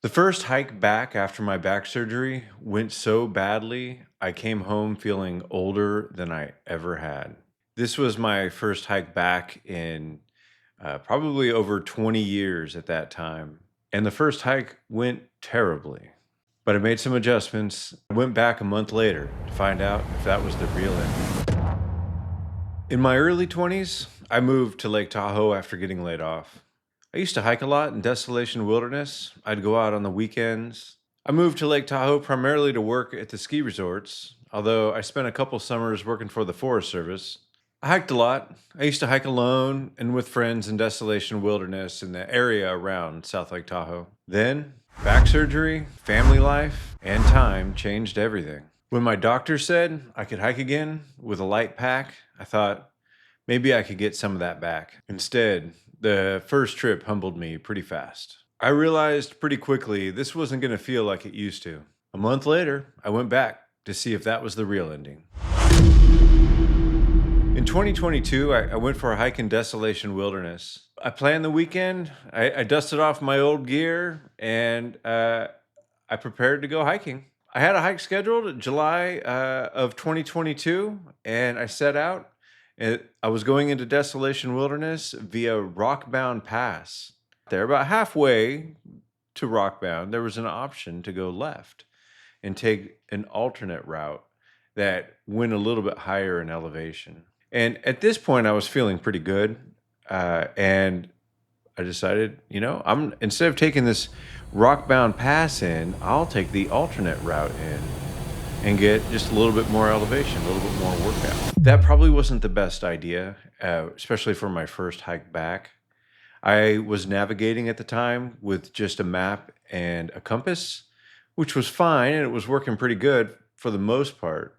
The first hike back after my back surgery went so badly, I came home feeling older than I ever had. This was my first hike back in probably over 20 years at that time. And the first hike went terribly, but I made some adjustments. I went back a month later to find out if that was the real end. In my early 20s, I moved to Lake Tahoe after getting laid off. I used to hike a lot in Desolation Wilderness. I'd go out on the weekends. I moved to Lake Tahoe primarily to work at the ski resorts, although I spent a couple summers working for the Forest Service. I hiked a lot. I used to hike alone and with friends in Desolation Wilderness in the area around South Lake Tahoe. Then, back surgery, family life, and time changed everything. When my doctor said I could hike again with a light pack, I thought maybe I could get some of that back. Instead, the first trip humbled me pretty fast. I realized pretty quickly this wasn't going to feel like it used to. A month later, I went back to see if that was the real ending. In 2022, I went for a hike in Desolation Wilderness. I planned the weekend, I dusted off my old gear, and I prepared to go hiking. I had a hike scheduled July of 2022, and I set out. I was going into Desolation Wilderness via Rockbound Pass. There, about halfway to Rockbound, there was an option to go left and take an alternate route that went a little bit higher in elevation. And at this point, I was feeling pretty good, and I decided, I'm instead of taking this rockbound pass in, I'll take the alternate route in and get just a little bit more elevation, a little bit more workout. That probably wasn't the best idea, especially for my first hike back. I was navigating at the time with just a map and a compass, which was fine and it was working pretty good for the most part.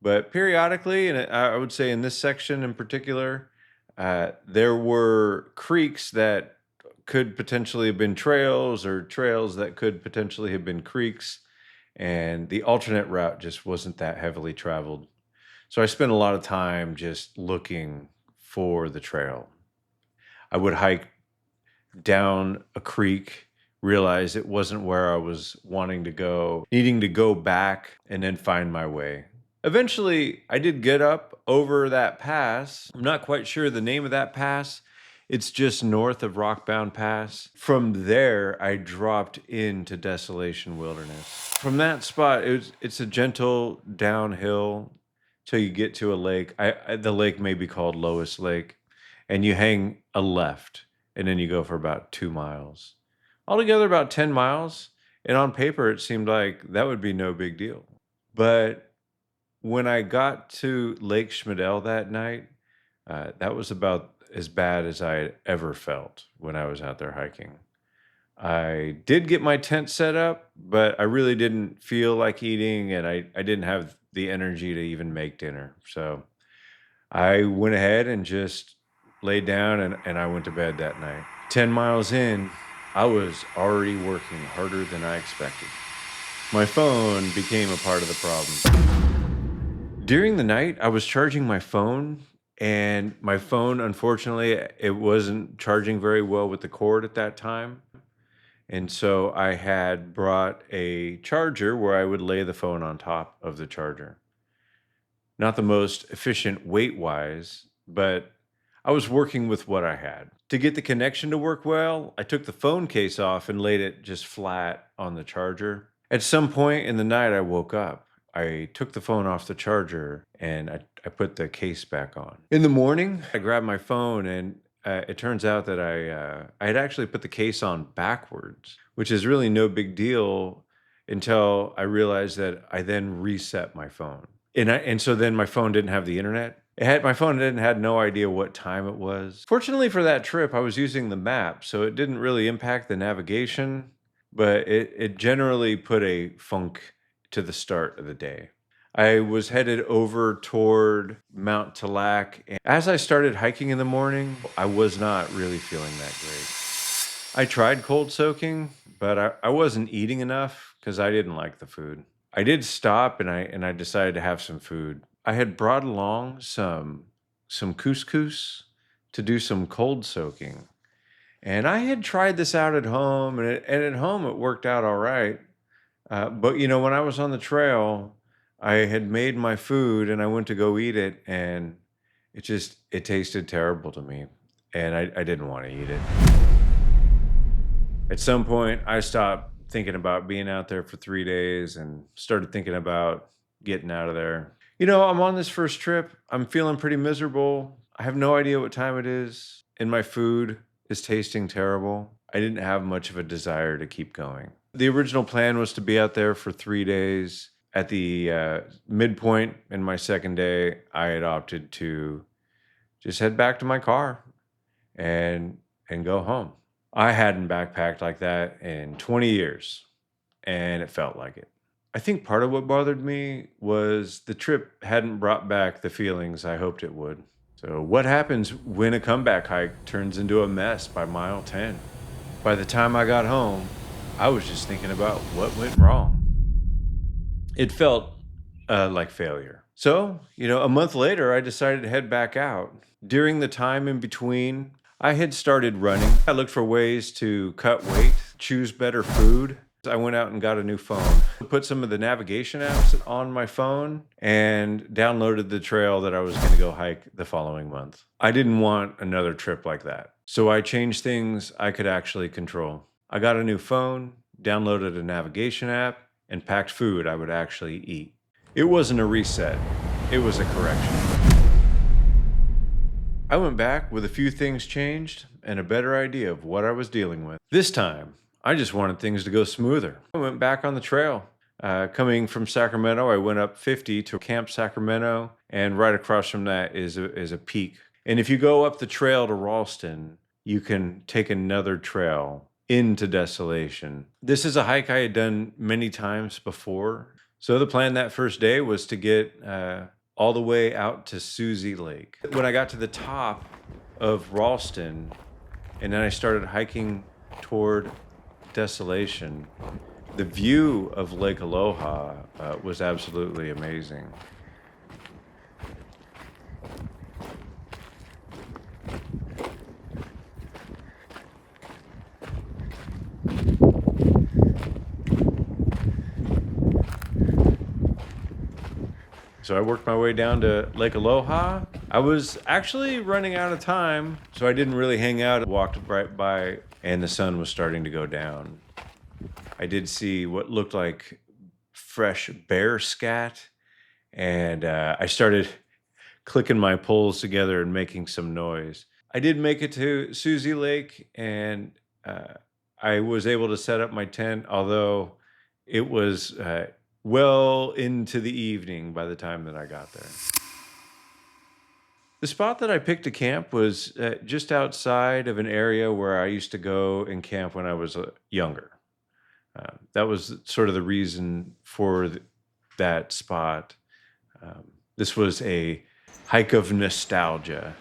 But periodically, and I would say in this section in particular, there were creeks that could potentially have been trails or trails that could potentially have been creeks. And the alternate route just wasn't that heavily traveled. So I spent a lot of time just looking for the trail. I would hike down a creek, realize it wasn't where I was wanting to go, needing to go back and then find my way. Eventually, I did get up over that pass. I'm not quite sure the name of that pass. It's just north of Rockbound Pass. From there, I dropped into Desolation Wilderness. From that spot, it's a gentle downhill till you get to a lake. The lake may be called Lois Lake, and you hang a left, and then you go for about 2 miles. Altogether, about 10 miles. And on paper, it seemed like that would be no big deal. But when I got to Lake Schmidell that night, that was about as bad as I had ever felt when I was out there hiking. I did get my tent set up, but I really didn't feel like eating, and I didn't have the energy to even make dinner. So I went ahead and just laid down and I went to bed that night. 10 miles in, I was already working harder than I expected. My phone became a part of the problem. During the night, I was charging my phone, and my phone, unfortunately, it wasn't charging very well with the cord at that time. And so I had brought a charger where I would lay the phone on top of the charger. Not the most efficient weight wise, but I was working with what I had. To get the connection to work well, I took the phone case off and laid it just flat on the charger. At some point in the night, I woke up. I took the phone off the charger and I put the case back on. In the morning, I grabbed my phone and it turns out that I had actually put the case on backwards, which is really no big deal until I realized that I then reset my phone. And so then my phone didn't have the internet. My phone didn't had no idea what time it was. Fortunately for that trip, I was using the map, so it didn't really impact the navigation, but it generally put a funk to the start of the day. I was headed over toward Mount Tallac, and as I started hiking in the morning, I was not really feeling that great. I tried cold soaking, but I wasn't eating enough because I didn't like the food. I did stop and I decided to have some food. I had brought along some couscous to do some cold soaking. And I had tried this out at home, and at home it worked out all right. But when I was on the trail, I had made my food and I went to go eat it, and it tasted terrible to me, and I didn't want to eat it. At some point, I stopped thinking about being out there for 3 days and started thinking about getting out of there. I'm on this first trip. I'm feeling pretty miserable. I have no idea what time it is, and my food is tasting terrible. I didn't have much of a desire to keep going. The original plan was to be out there for 3 days. At the midpoint in my second day, I had opted to just head back to my car and go home. I hadn't backpacked like that in 20 years, and it felt like it. I think part of what bothered me was the trip hadn't brought back the feelings I hoped it would. So, what happens when a comeback hike turns into a mess by mile 10? By the time I got home, I was just thinking about what went wrong. It felt like failure. So, a month later, I decided to head back out. During the time in between, I had started running. I looked for ways to cut weight, choose better food. I went out and got a new phone, put some of the navigation apps on my phone, and downloaded the trail that I was going to go hike the following month. I didn't want another trip like that. So I changed things I could actually control. I got a new phone, downloaded a navigation app, and packed food I would actually eat. It wasn't a reset, it was a correction. I went back with a few things changed and a better idea of what I was dealing with. This time, I just wanted things to go smoother. I went back on the trail. Coming from Sacramento, I went up 50 to Camp Sacramento, and right across from that is a peak. And if you go up the trail to Ralston, you can take another trail into Desolation. This is a hike I had done many times before. So the plan that first day was to get all the way out to Susie Lake. When I got to the top of Ralston, and then I started hiking toward Desolation, the view of Lake Aloha was absolutely amazing. So I worked my way down to Lake Aloha. I was actually running out of time, so I didn't really hang out. I walked right by, and the sun was starting to go down. I did see what looked like fresh bear scat, and I started clicking my poles together and making some noise. I did make it to Susie Lake, and I was able to set up my tent, although it was well into the evening by the time that I got there. The spot that I picked to camp was just outside of an area where I used to go and camp when I was younger. That was sort of the reason for that spot. This was a hike of nostalgia.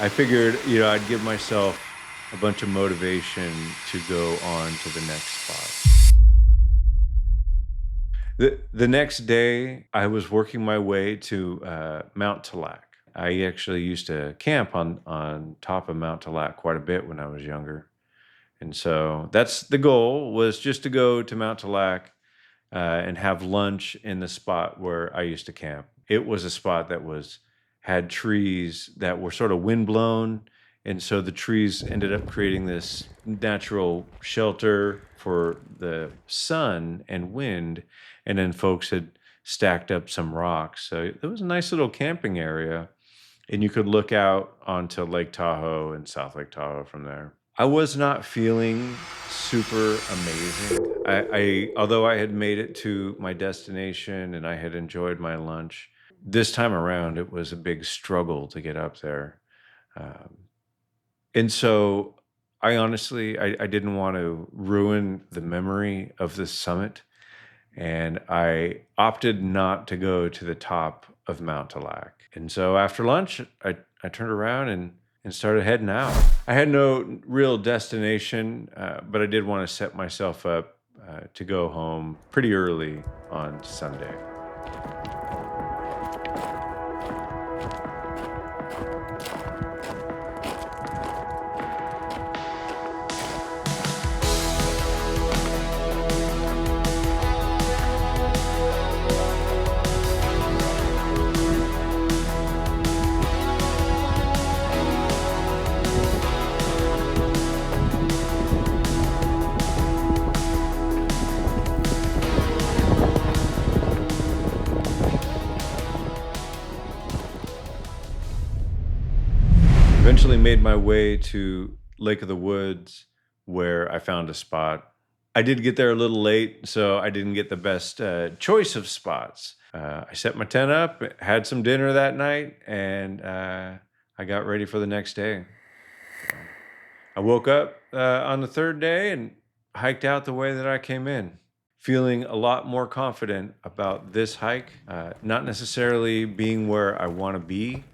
I figured, I'd give myself a bunch of motivation to go on to the next spot. The next day, I was working my way to Mount Tallac. I actually used to camp on top of Mount Tallac quite a bit when I was younger. And so that's the goal, was just to go to Mount Tallac and have lunch in the spot where I used to camp. It was a spot that had trees that were sort of windblown, and so the trees ended up creating this natural shelter for the sun and wind, and then folks had stacked up some rocks. So it was a nice little camping area, and you could look out onto Lake Tahoe and South Lake Tahoe from there. I was not feeling super amazing. Although I had made it to my destination and I had enjoyed my lunch, this time around it was a big struggle to get up there. And so I honestly, I didn't want to ruin the memory of this summit. And I opted not to go to the top of Mount Tallac. And so after lunch, I turned around and started heading out. I had no real destination, but I did want to set myself up to go home pretty early on Sunday. Eventually made my way to Lake of the Woods, where I found a spot. I did get there a little late, so I didn't get the best choice of spots. I set my tent up, had some dinner that night, and I got ready for the next day. I woke up on the third day and hiked out the way that I came in, feeling a lot more confident about this hike, not necessarily being where I want to be,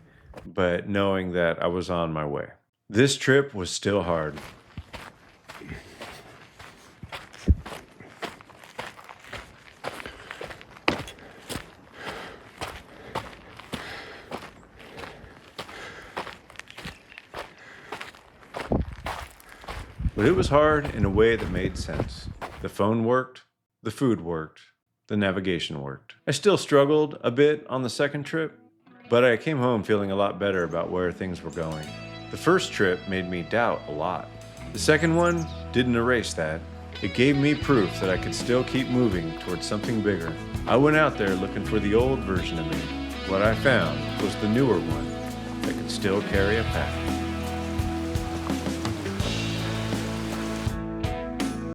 but knowing that I was on my way. This trip was still hard. But it was hard in a way that made sense. The phone worked, the food worked, the navigation worked. I still struggled a bit on the second trip, but I came home feeling a lot better about where things were going. The first trip made me doubt a lot. The second one didn't erase that. It gave me proof that I could still keep moving towards something bigger. I went out there looking for the old version of me. What I found was the newer one that could still carry a pack.